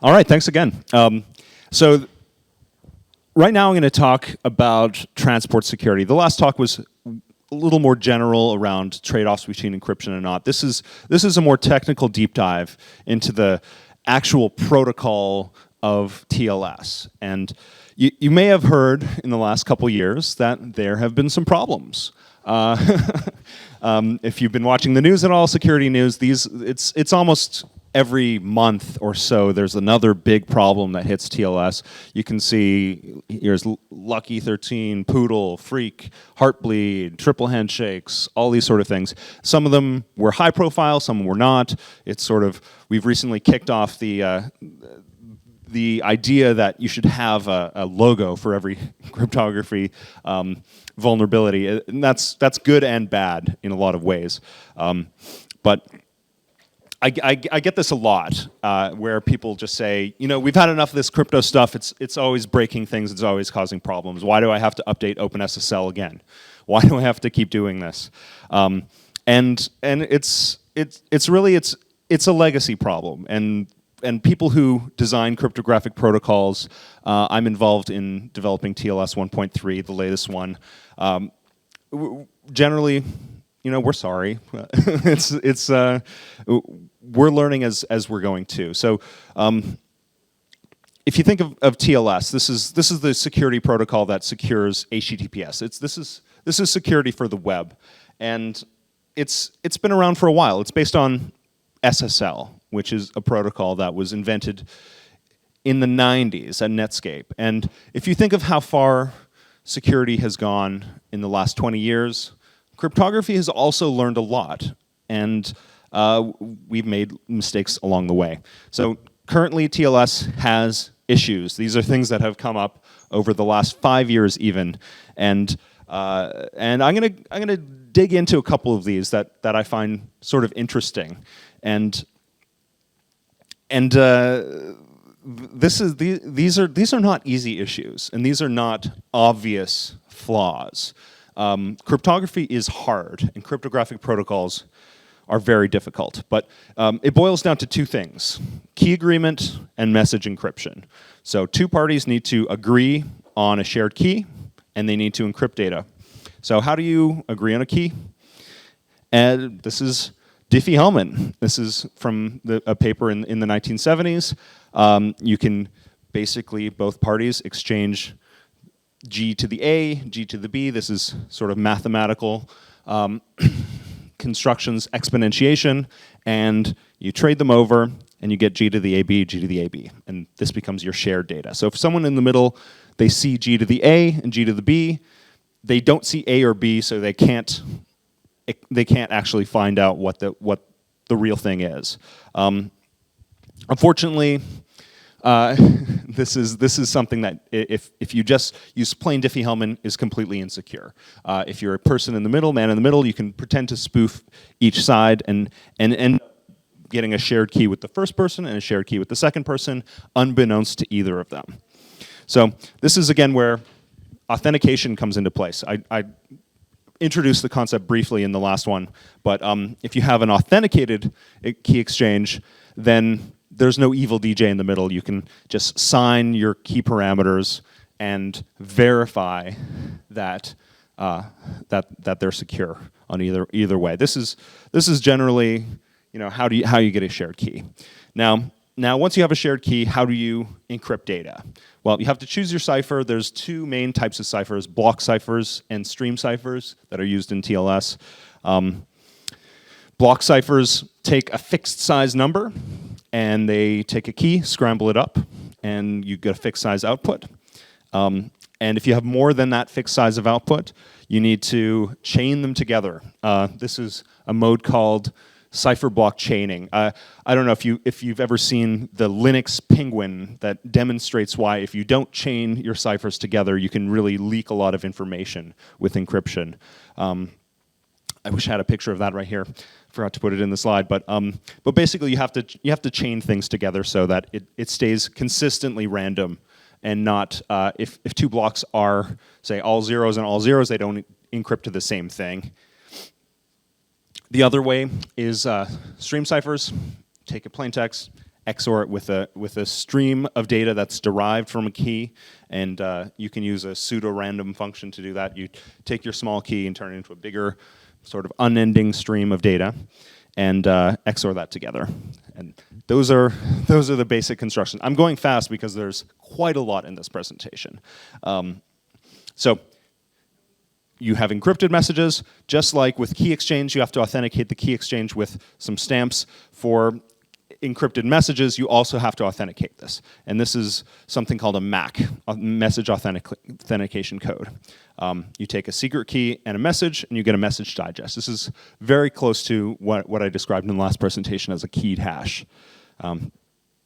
All right, thanks again. So right now I'm going to talk about transport security. The last talk was a little more general around trade-offs between encryption and not. This is a more technical deep dive into the actual protocol of TLS. And you may have heard in the last couple years that there have been some problems. If you've been watching the news at all, security news, it's almost every month or so there's another big problem that hits TLS. You can see here's Lucky 13, POODLE, Freak, Heartbleed, triple handshakes, all these sort of things. Some of them were high profile, some were not. It's sort of, we've recently kicked off the idea that you should have a logo for every cryptography vulnerability. And that's good and bad in a lot of ways. But I get this a lot, where people just say, you know, we've had enough of this crypto stuff. It's always breaking things. It's always causing problems. Why do I have to update OpenSSL again? Why do I have to keep doing this? And it's really a legacy problem. And people who design cryptographic protocols, I'm involved in developing TLS 1.3, the latest one. Generally, you know, we're sorry. We're learning as we're going too. So, if you think of TLS, this is the security protocol that secures HTTPS. This is security for the web, and it's been around for a while. It's based on SSL, which is a protocol that was invented in the 90s at Netscape. And if you think of how far security has gone in the last 20 years, cryptography has also learned a lot, and we've made mistakes along the way. So currently TLS has issues. These are things that have come up over the last 5 years even, and I'm gonna dig into a couple of these that I find sort of interesting, and these are not easy issues, and these are not obvious flaws. Cryptography is hard, and cryptographic protocols are very difficult. But it boils down to two things: key agreement and message encryption. So two parties need to agree on a shared key, and they need to encrypt data. So how do you agree on a key? And this is Diffie-Hellman. This is from a paper in the 1970s. You can basically, both parties exchange G to the A, G to the B. This is sort of mathematical constructions, exponentiation, and you trade them over, and you get G to the AB, G to the AB, and this becomes your shared data. So if someone in the middle, they see G to the A and G to the B, they don't see A or B, so they can't actually find out what the real thing is. Unfortunately, this is something that if you just use plain Diffie-Hellman is completely insecure. If you're a person in the middle, man in the middle, you can pretend to spoof each side and end up getting a shared key with the first person and a shared key with the second person, unbeknownst to either of them. So this is again where authentication comes into place. I introduced the concept briefly in the last one, but if you have an authenticated key exchange, then there's no evil DJ in the middle. You can just sign your key parameters and verify that that they're secure on either way. This is generally, you know, how you get a shared key. Now once you have a shared key, how do you encrypt data? Well, you have to choose your cipher. There's two main types of ciphers: block ciphers and stream ciphers that are used in TLS. Block ciphers take a fixed size number, and they take a key, scramble it up, and you get a fixed size output. And if you have more than that fixed size of output, you need to chain them together. This is a mode called cipher block chaining. I don't know if you've ever seen the Linux penguin that demonstrates why if you don't chain your ciphers together, you can really leak a lot of information with encryption. I wish I had a picture of that right here. Forgot to put it in the slide, but basically you have to chain things together so that it stays consistently random, and not if two blocks are, say, all zeros and all zeros, they don't encrypt to the same thing. The other way is stream ciphers. Take a plain text, XOR it with a stream of data that's derived from a key, and you can use a pseudo-random function to do that. You take your small key and turn it into a bigger, sort of unending stream of data, and XOR that together. And those are the basic constructions. I'm going fast because there's quite a lot in this presentation. So you have encrypted messages. Just like with key exchange, you have to authenticate the key exchange with some stamps. For encrypted messages, you also have to authenticate this. And this is something called a MAC, a message authentication code. You take a secret key and a message, and you get a message digest. This is very close to what I described in the last presentation as a keyed hash.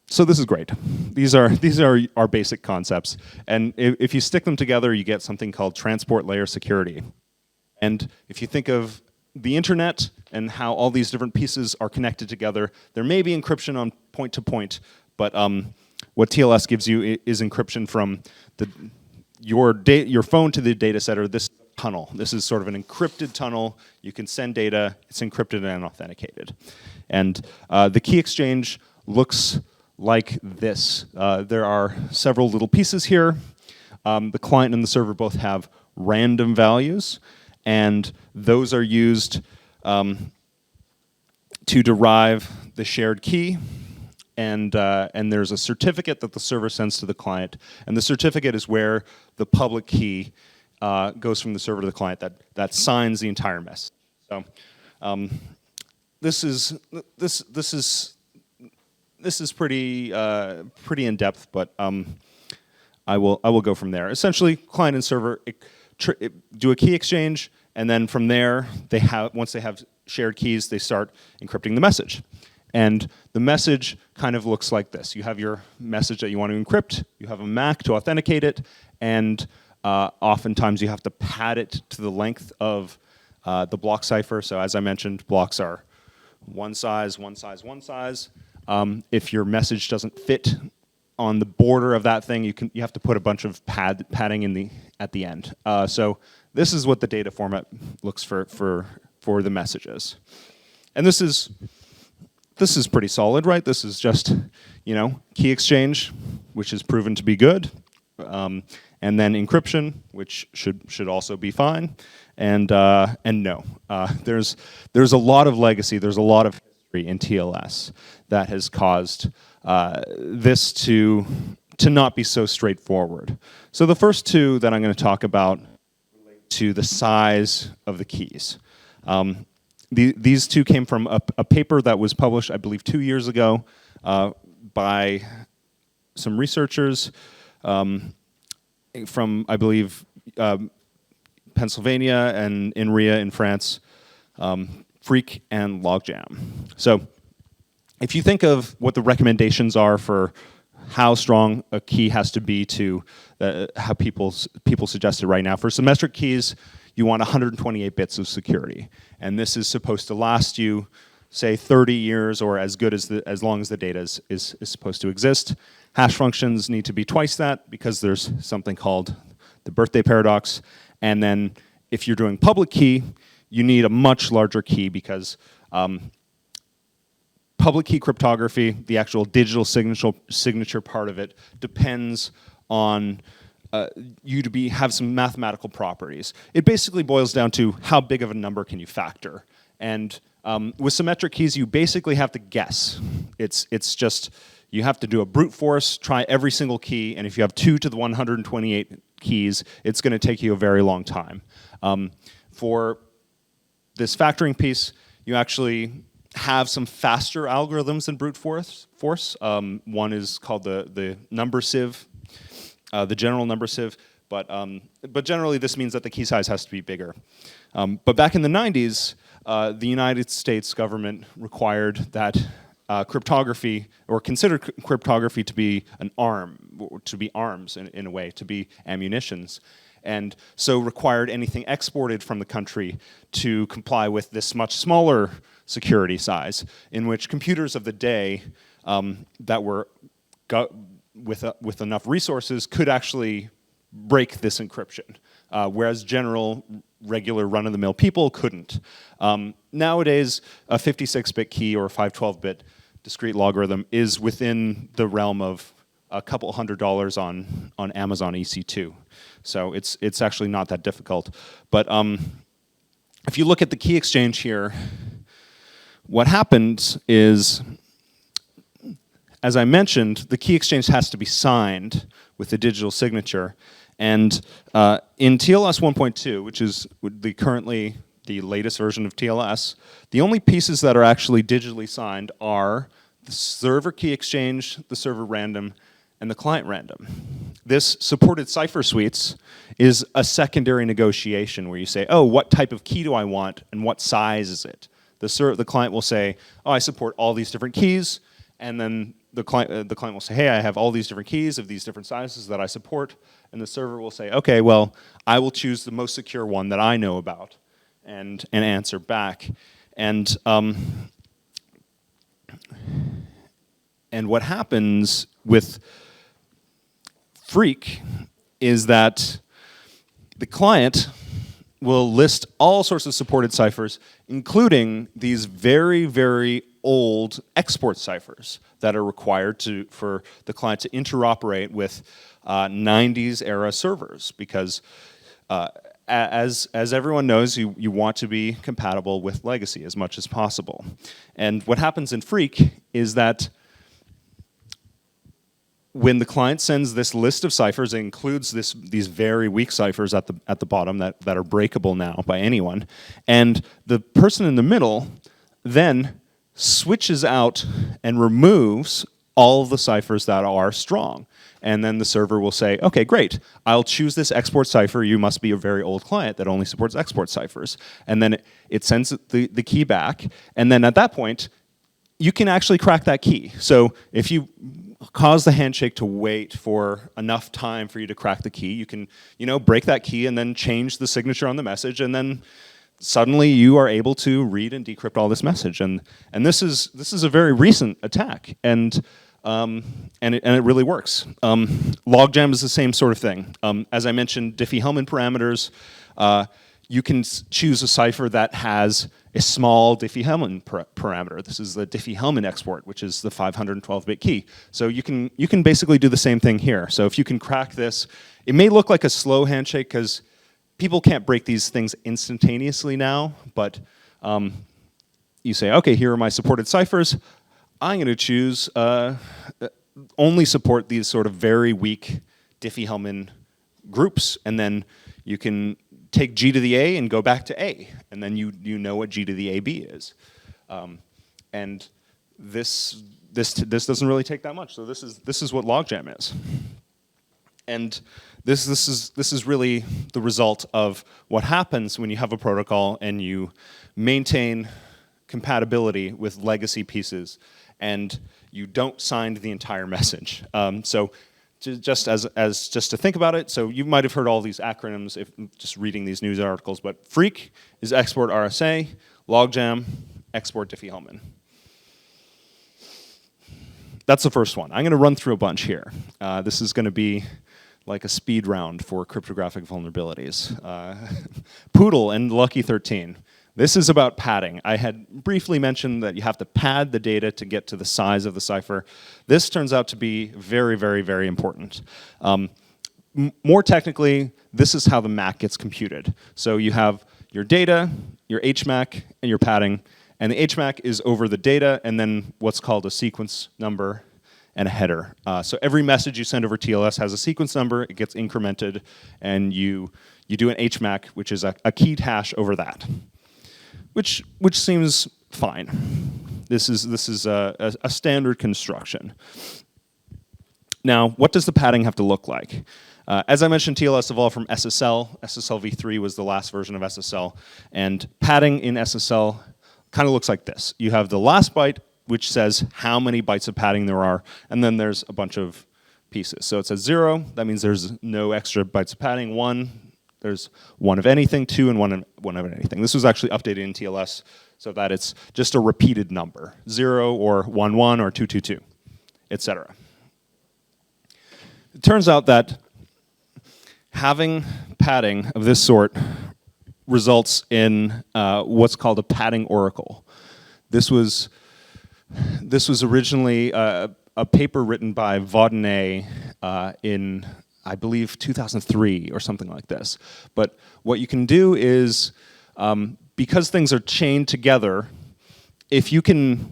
So this is great. These are our basic concepts. And if you stick them together, you get something called transport layer security. And if you think of the internet and how all these different pieces are connected together, there may be encryption on point to point, but what TLS gives you is encryption from your phone to the data center. This tunnel. This is sort of an encrypted tunnel. You can send data. It's encrypted and authenticated. And the key exchange looks like this. There are several little pieces here. The client and the server both have random values, and those are used to derive the shared key. And there's a certificate that the server sends to the client, and the certificate is where the public key goes from the server to the client that signs the entire message. So this is pretty in depth, but I will go from there. Essentially, client and server do a key exchange, and then from there once they have shared keys, they start encrypting the message. And the message kind of looks like this. You have your message that you want to encrypt, you have a MAC to authenticate it, and oftentimes you have to pad it to the length of the block cipher. So as I mentioned, blocks are one size, one size, one size. If your message doesn't fit on the border of that thing, you have to put a bunch of padding at the end. So this is what the data format looks for the messages. And this is pretty solid, right? This is just, key exchange, which is proven to be good, and then encryption, which should also be fine, and no. There's a lot of legacy. There's a lot of history in TLS that has caused this to not be so straightforward. So the first two that I'm going to talk about relate to the size of the keys. These two came from a paper that was published, I believe, 2 years ago by some researchers from, I believe, Pennsylvania and INRIA in France, Freak and Logjam. So if you think of what the recommendations are for how strong a key has to be to how people suggest it right now, for symmetric keys, you want 128 bits of security. And this is supposed to last you, say, 30 years or as long as the data is supposed to exist. Hash functions need to be twice that because there's something called the birthday paradox. And then if you're doing public key, you need a much larger key because public key cryptography, the actual digital signature part of it, depends on you to have some mathematical properties. It basically boils down to how big of a number can you factor. And with symmetric keys, you basically have to guess. It's just, you have to do a brute force, try every single key, and if you have 2 to the 128 keys, it's going to take you a very long time. For this factoring piece, you actually have some faster algorithms than brute force. One is called the number sieve, the general number sieve, but generally this means that the key size has to be bigger. But back in the 90s, the United States government required that cryptography, or considered cryptography to be an arm, to be arms in a way, to be ammunitions. And so required anything exported from the country to comply with this much smaller security size, in which computers of the day that were with enough resources could actually break this encryption, whereas regular run-of-the-mill people couldn't. Nowadays, a 56-bit key or a 512-bit discrete logarithm is within the realm of a couple $100 on Amazon EC2. So it's actually not that difficult. But if you look at the key exchange here, what happens is, as I mentioned, the key exchange has to be signed with a digital signature. And in TLS 1.2, which is currently the latest version of TLS, the only pieces that are actually digitally signed are the server key exchange, the server random, and the client random. This supported cipher suites is a secondary negotiation where you say, oh, what type of key do I want and what size is it? The client will say, oh, I support all these different keys, and then the client will say, hey, I have all these different keys of these different sizes that I support, and the server will say, okay, well, I will choose the most secure one that I know about and answer back. And what happens with Freak is that the client will list all sorts of supported ciphers, including these very, very old export ciphers that are required for the client to interoperate with 90s era servers, because as everyone knows, you want to be compatible with legacy as much as possible. And what happens in Freak is that when the client sends this list of ciphers, it includes these very weak ciphers at the bottom that are breakable now by anyone, and the person in the middle then switches out and removes all of the ciphers that are strong. And then the server will say, okay, great, I'll choose this export cipher. You must be a very old client that only supports export ciphers. And then it sends the key back, and then at that point, you can actually crack that key. So if you cause the handshake to wait for enough time for you to crack the key, you can break that key and then change the signature on the message, and then suddenly you are able to read and decrypt all this message. And this is a very recent attack, and it really works. Logjam is the same sort of thing. As I mentioned, Diffie-Hellman parameters. You can choose a cipher that has a small Diffie-Hellman parameter. This is the Diffie-Hellman export, which is the 512-bit key. So you can basically do the same thing here. So if you can crack this, it may look like a slow handshake because people can't break these things instantaneously now, but you say, okay, here are my supported ciphers. I'm going to choose only support these sort of very weak Diffie-Hellman groups, and then you can take G to the A and go back to A, and then you know what G to the AB is. And this doesn't really take that much. So this is what logjam is. And this is really the result of what happens when you have a protocol and you maintain compatibility with legacy pieces and you don't sign the entire message. So just to think about it, so you might have heard all these acronyms if just reading these news articles, but Freak is export RSA, logjam, export Diffie-Hellman. That's the first one. I'm going to run through a bunch here. This is going to be like a speed round for cryptographic vulnerabilities. POODLE and Lucky 13. This is about padding. I had briefly mentioned that you have to pad the data to get to the size of the cipher. This turns out to be very, very, very important. More technically, this is how the MAC gets computed. So you have your data, your HMAC, and your padding. And the HMAC is over the data, and then what's called a sequence number and a header. So every message you send over TLS has a sequence number, it gets incremented, and you do an HMAC, which is a keyed hash over that. Which seems fine. This is a standard construction. Now, what does the padding have to look like? As I mentioned, TLS evolved from SSL. SSL v3 was the last version of SSL, and padding in SSL kind of looks like this. You have the last byte, which says how many bytes of padding there are, and then there's a bunch of pieces. So it says 0, that means there's no extra bytes of padding. 1, there's 1 of anything, 2, and 1 of anything. This was actually updated in TLS so that it's just a repeated number, 0 or 1, 1 or 2, 2, 2, etc. It turns out that having padding of this sort results in what's called a padding oracle. This was This was originally a paper written by Vaudenet in, I believe, 2003 or something like this. But what you can do is, because things are chained together, if you can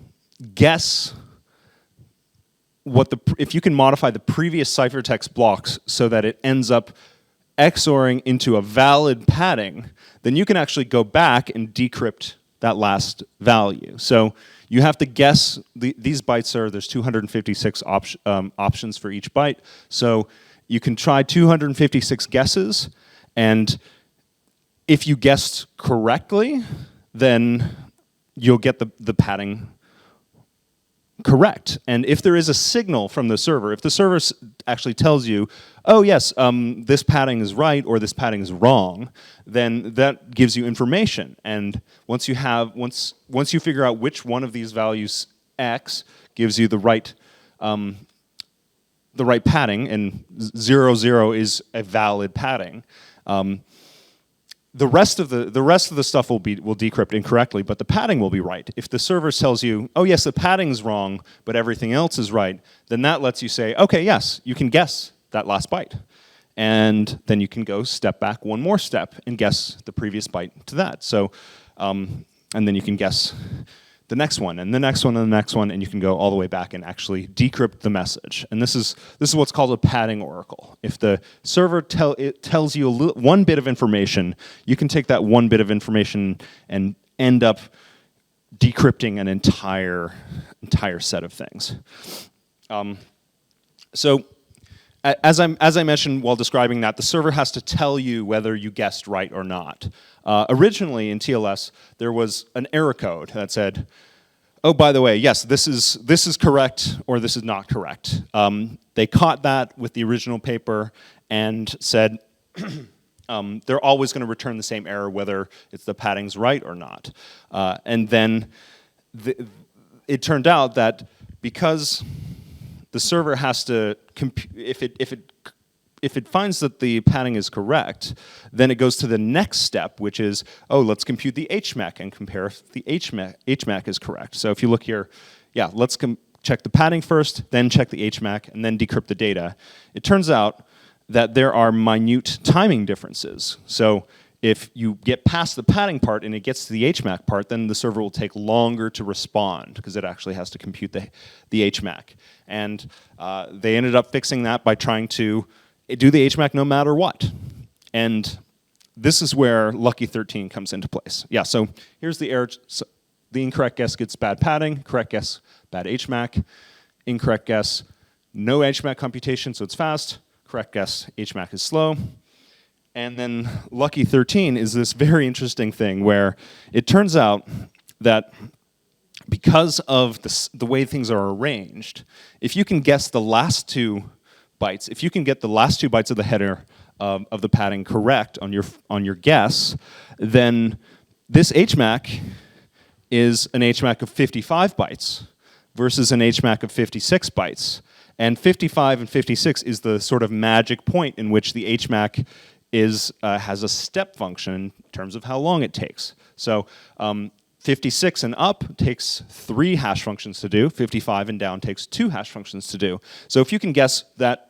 guess if you can modify the previous ciphertext blocks so that it ends up XORing into a valid padding, then you can actually go back and decrypt that last value. So you have to guess, these bytes there's 256 options for each byte. So you can try 256 guesses, and if you guessed correctly, then you'll get the padding correct. And if there is a signal from the server, if the server actually tells you, oh yes, this padding is right or this padding is wrong, then that gives you information. And once you figure out which one of these values X gives you the right padding, and 0, 0 is a valid padding, the rest of the stuff will decrypt incorrectly, but the padding will be right. If the server tells you, oh yes, the padding's wrong, but everything else is right, then that lets you say, okay, yes, you can guess that last byte. And then you can go step back one more step and guess the previous byte to that. So, and then you can guess the next one, and the next one, and the next one, and you can go all the way back and actually decrypt the message. And this is what's called a padding oracle. If the server tells you one bit of information, you can take that one bit of information and end up decrypting an entire set of things. So, as I mentioned while describing that, the server has to tell you whether you guessed right or not. Originally in TLS, there was an error code that said, oh, by the way, yes, this is correct or this is not correct. They caught that with the original paper and said they're always going to return the same error whether it's the padding's right or not. And then it turned out that because the server has to, if it finds that the padding is correct, then it goes to the next step, which is, oh, let's compute the HMAC and compare if the HMAC is correct. So if you look here, yeah, let's check the padding first, then check the HMAC, and then decrypt the data. It turns out that there are minute timing differences. So if you get past the padding part and it gets to the HMAC part, then the server will take longer to respond because it actually has to compute the HMAC. And they ended up fixing that by trying to do the HMAC no matter what. And this is where Lucky 13 comes into place. Yeah, so here's the error. So the incorrect guess gets bad padding, correct guess, bad HMAC, incorrect guess, no HMAC computation, so it's fast, correct guess, HMAC is slow. And then Lucky 13 is this very interesting thing where it turns out that because of the way things are arranged, if you can guess the last two bytes, if you can get the last two bytes of the header of the padding correct on your guess, then this HMAC is an HMAC of 55 bytes versus an HMAC of 56 bytes. And 55 and 56 is the sort of magic point in which the HMAC has a step function in terms of how long it takes. So 56 and up takes 3 hash functions to do. 55 and down takes 2 hash functions to do. So if you can guess that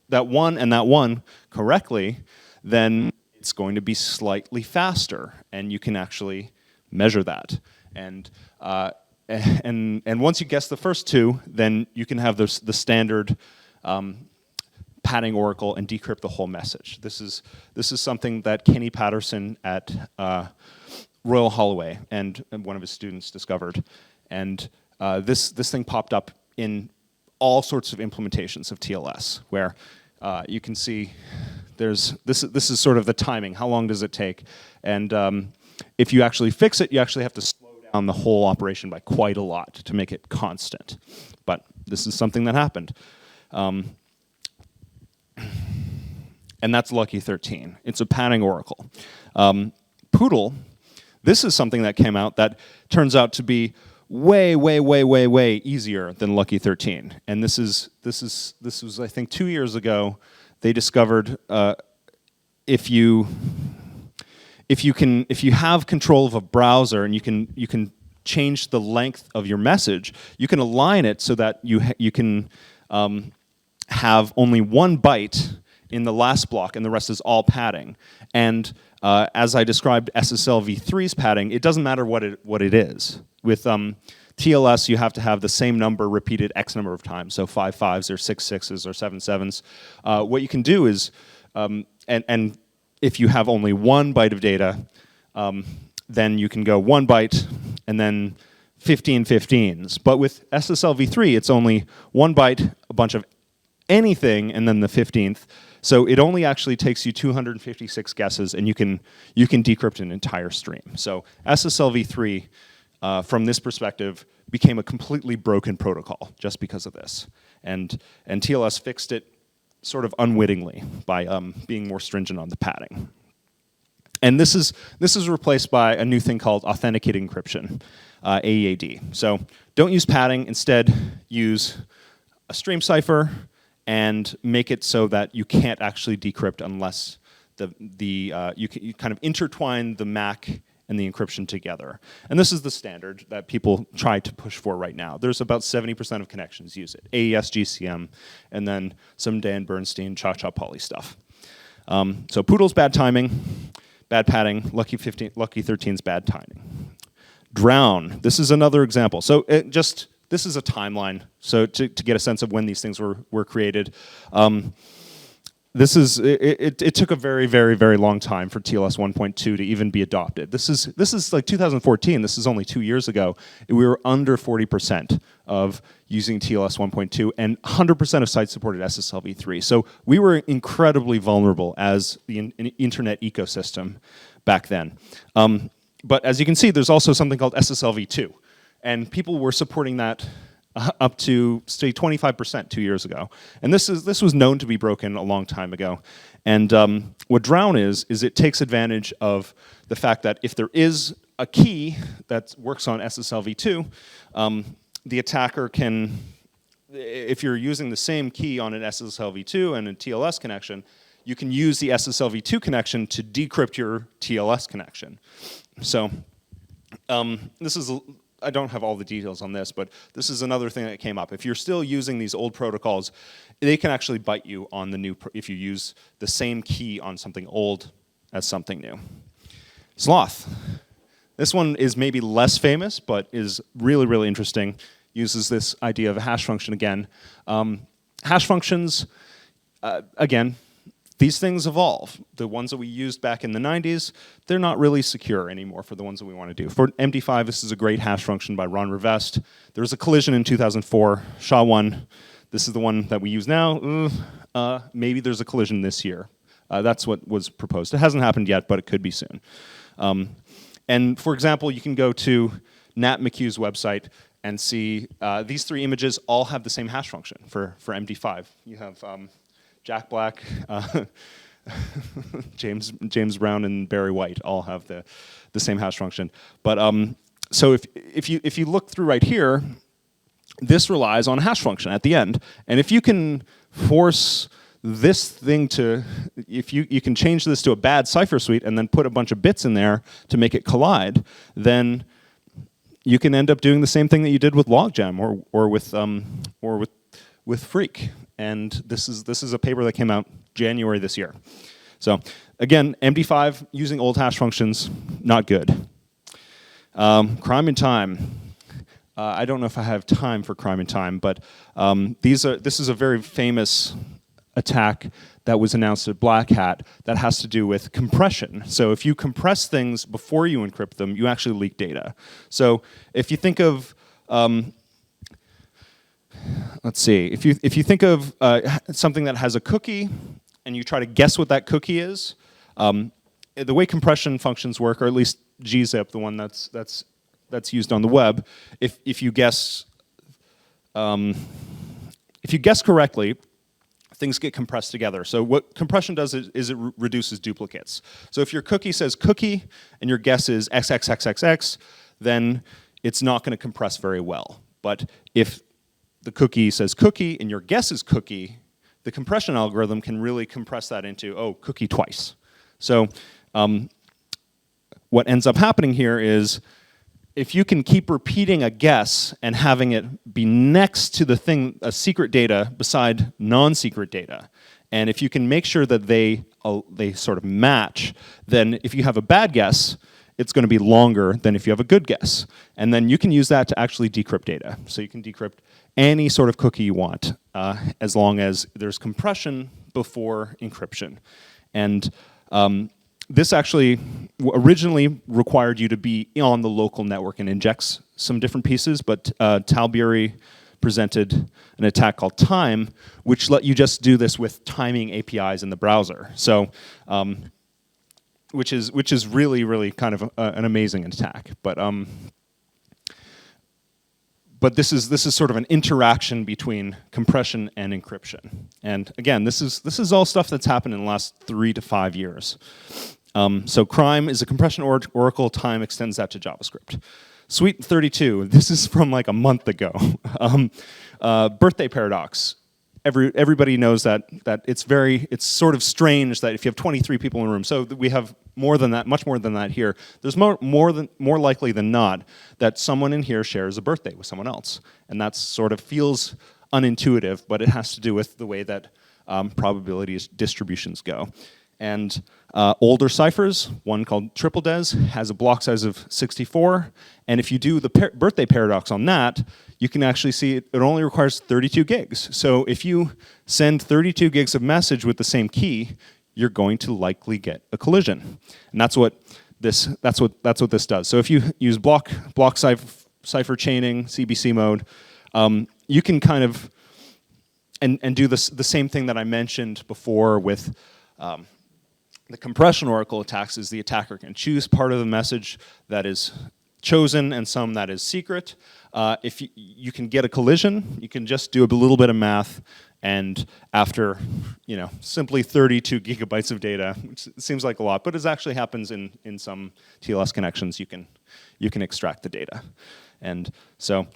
one and that one correctly, then it's going to be slightly faster, and you can actually measure that. And once you guess the first two, then you can have the standard padding oracle and decrypt the whole message. This is something that Kenny Patterson at Royal Holloway and one of his students discovered, and this thing popped up in all sorts of implementations of TLS, where you can see this is sort of the timing. How long does it take? And if you actually fix it, you actually have to slow down the whole operation by quite a lot to make it constant. But this is something that happened. And that's Lucky 13. It's a padding oracle. POODLE, this is something that came out that turns out to be way, way, way, way, way easier than Lucky 13. And this was I think 2 years ago. They discovered if you have control of a browser and you can change the length of your message, you can align it so that you can have only 1 byte in the last block, and the rest is all padding. And as I described SSL v3's padding, it doesn't matter what it is. With TLS, you have to have the same number repeated X number of times, so 5 5s or 6 6s or 7 7s. What you can do is, and if you have only 1 byte of data, then you can go 1 byte and then 15 15s. But with SSL v3, it's only 1 byte, a bunch of anything, and then the 15th. So it only actually takes you 256 guesses, and you can decrypt an entire stream. So SSL v3, from this perspective, became a completely broken protocol just because of this. And TLS fixed it sort of unwittingly by being more stringent on the padding. And this is replaced by a new thing called authenticated encryption, AEAD. So don't use padding. Instead, use a stream cipher and make it so that you can't actually decrypt unless you kind of intertwine the MAC and the encryption together. And this is the standard that people try to push for right now. There's about 70% of connections use it. AES, GCM, and then some Dan Bernstein, Cha-Cha Poly stuff. So POODLE's bad timing, bad padding, Lucky 13's bad timing. Drown, this is another example. So this is a timeline, so to get a sense of when these things were created. It took a very, very, very long time for TLS 1.2 to even be adopted. This is like 2014. This is only 2 years ago. We were under 40% of using TLS 1.2, and 100% of sites supported SSL v3. So we were incredibly vulnerable as the internet ecosystem back then. But as you can see, there's also something called SSL v2. And people were supporting that up to, say, 25% 2 years ago. And this was known to be broken a long time ago. And what Drown is it takes advantage of the fact that if there is a key that works on SSL v2, the attacker can, if you're using the same key on an SSL v2 and a TLS connection, you can use the SSL v2 connection to decrypt your TLS connection. So this is, I don't have all the details on this, but this is another thing that came up. If you're still using these old protocols, they can actually bite you on the new, if you use the same key on something old as something new. Sloth. This one is maybe less famous, but is really, really interesting. Uses this idea of a hash function again. Hash functions, again, these things evolve. The ones that we used back in the 90s, they're not really secure anymore for the ones that we want to do. For MD5, this is a great hash function by Ron Rivest. There was a collision in 2004, SHA-1. This is the one that we use now. Maybe there's a collision this year. That's what was proposed. It hasn't happened yet, but it could be soon. And for example, you can go to Nat McHugh's website and see these 3 images all have the same hash function for MD5. You have Jack Black, James Brown, and Barry White all have the same hash function. But so if you look through right here, this relies on a hash function at the end. And if you can force this thing to, if you can change this to a bad cipher suite and then put a bunch of bits in there to make it collide, then you can end up doing the same thing that you did with Logjam or with Freak. And this is a paper that came out January this year. So again, MD5 using old hash functions, not good. Crime in time. I don't know if I have time for crime in time, but this is a very famous attack that was announced at Black Hat that has to do with compression. So if you compress things before you encrypt them, you actually leak data. So if you think of let's see. If you think of something that has a cookie, and you try to guess what that cookie is, the way compression functions work, or at least gzip, the one that's used on the web, if you guess correctly, things get compressed together. So what compression does is it reduces duplicates. So if your cookie says cookie and your guess is XXXXX, then it's not going to compress very well. But if the cookie says cookie and your guess is cookie, the compression algorithm can really compress that into, oh, cookie twice. So what ends up happening here is if you can keep repeating a guess and having it be next to the thing, a secret data beside non-secret data, and if you can make sure that they sort of match, then if you have a bad guess, it's going to be longer than if you have a good guess. And then you can use that to actually decrypt data. So you can decrypt any sort of cookie you want, as long as there's compression before encryption. And this actually originally required you to be on the local network and injects some different pieces, but Talbury presented an attack called Time, which let you just do this with timing APIs in the browser. So, which is really, really kind of an amazing attack. But this is sort of an interaction between compression and encryption. And again, this is all stuff that's happened in the last 3 to 5 years. So crime is a compression oracle. Time extends that to JavaScript. Suite 32, this is from like a month ago. Birthday paradox. Everybody knows that it's sort of strange that if you have 23 people in a room, so we have more than that, much more than that here. There's more likely than not that someone in here shares a birthday with someone else, and that sort of feels unintuitive, but it has to do with the way that probability distributions go. And older ciphers, one called Triple Des, has a block size of 64, and if you do the birthday paradox on that, you can actually see it only requires 32 gigs. So if you send 32 gigs of message with the same key, you're going to likely get a collision. And that's what this does. So if you use block cipher chaining, CBC mode, you can kind of and do the same thing that I mentioned before with the compression oracle attacks. Is the attacker can choose part of the message that is chosen and some that is secret. If you can get a collision, you can just do a little bit of math, and after simply 32 gigabytes of data, which seems like a lot, but it actually happens in some TLS connections, you can extract the data. And so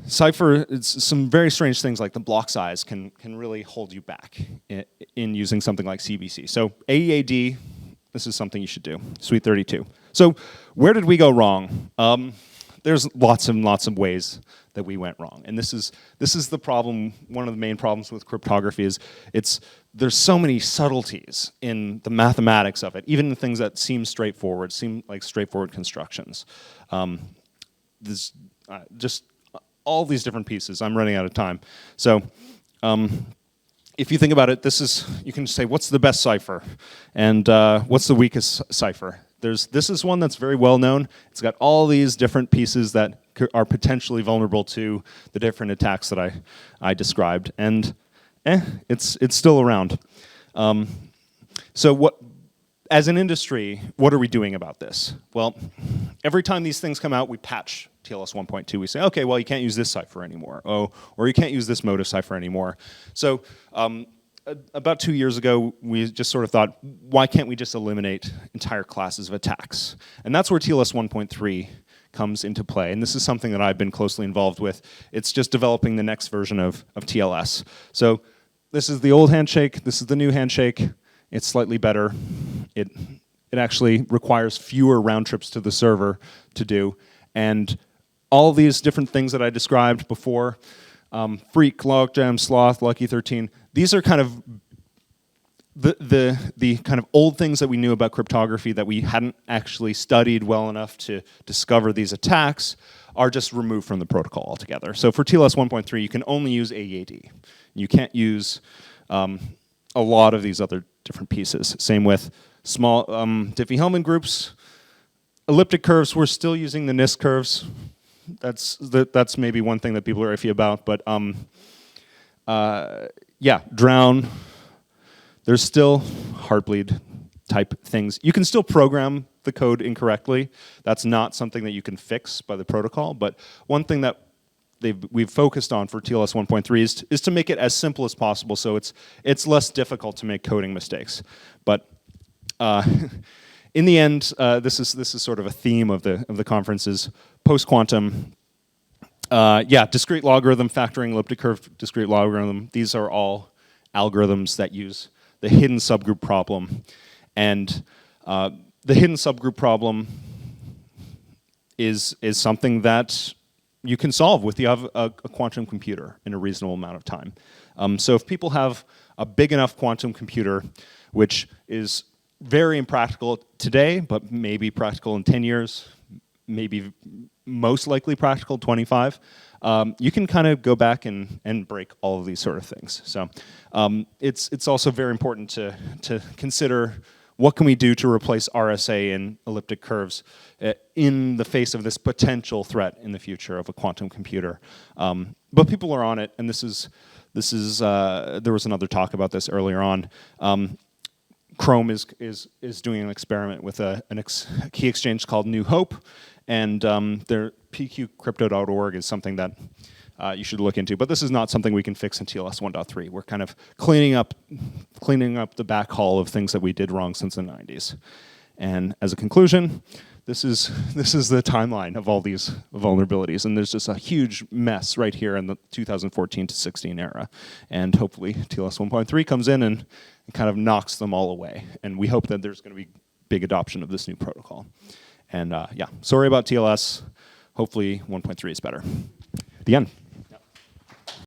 cipher, it's some very strange things like the block size can really hold you back in using something like CBC. So AEAD, this is something you should do, Suite 32. So where did we go wrong? There's lots and lots of ways that we went wrong. And this is the problem, one of the main problems with cryptography is there's so many subtleties in the mathematics of it, even the things that seem like straightforward constructions. There's just all these different pieces. I'm running out of time. So if you think about it, you can say, what's the best cipher? And what's the weakest cipher? This is one that's very well known. It's got all these different pieces that are potentially vulnerable to the different attacks that I described. And it's still around. So as an industry, what are we doing about this? Well, every time these things come out, we patch TLS 1.2. We say, okay, well, you can't use this cipher anymore. Or you can't use this mode of cipher anymore. So about 2 years ago, we just sort of thought, why can't we just eliminate entire classes of attacks? And that's where TLS 1.3 comes into play. And this is something that I've been closely involved with. It's just developing the next version of TLS. So this is the old handshake. This is the new handshake. It's slightly better. It actually requires fewer round trips to the server to do. And all these different things that I described before, Freak, Logjam, Sloth, Lucky 13, these are kind of the kind of old things that we knew about cryptography that we hadn't actually studied well enough to discover these attacks are just removed from the protocol altogether. So for TLS 1.3, you can only use AEAD. You can't use a lot of these other different pieces. Same with small Diffie-Hellman groups. Elliptic curves, we're still using the NIST curves. That's maybe one thing that people are iffy about, but yeah, drown. There's still heartbleed type things. You can still program the code incorrectly. That's not something that you can fix by the protocol, but one thing that we've focused on for TLS 1.3 is to make it as simple as possible so it's less difficult to make coding mistakes. But in the end, this is sort of a theme of the conference is post-quantum. Yeah, discrete logarithm, factoring, elliptic curve, discrete logarithm. These are all algorithms that use the hidden subgroup problem. And the hidden subgroup problem is something that you can solve with a quantum computer in a reasonable amount of time. So if people have a big enough quantum computer, which is very impractical today, but maybe practical in 10 years, maybe most likely practical 25, you can kind of go back and break all of these sort of things. So it's also very important to consider what can we do to replace RSA and elliptic curves in the face of this potential threat in the future of a quantum computer. But people are on it, and this is there was another talk about this earlier on. Chrome is doing an experiment with a key exchange called New Hope, and their pqcrypto.org is something that you should look into. But this is not something we can fix in TLS 1.3. We're kind of cleaning up the back haul of things that we did wrong since the 90s. And as a conclusion, this is the timeline of all these vulnerabilities, and there's just a huge mess right here in the 2014 to 16 era. And hopefully TLS 1.3 comes in and kind of knocks them all away. And we hope that there's going to be big adoption of this new protocol. And yeah, sorry about TLS. Hopefully 1.3 is better. The end.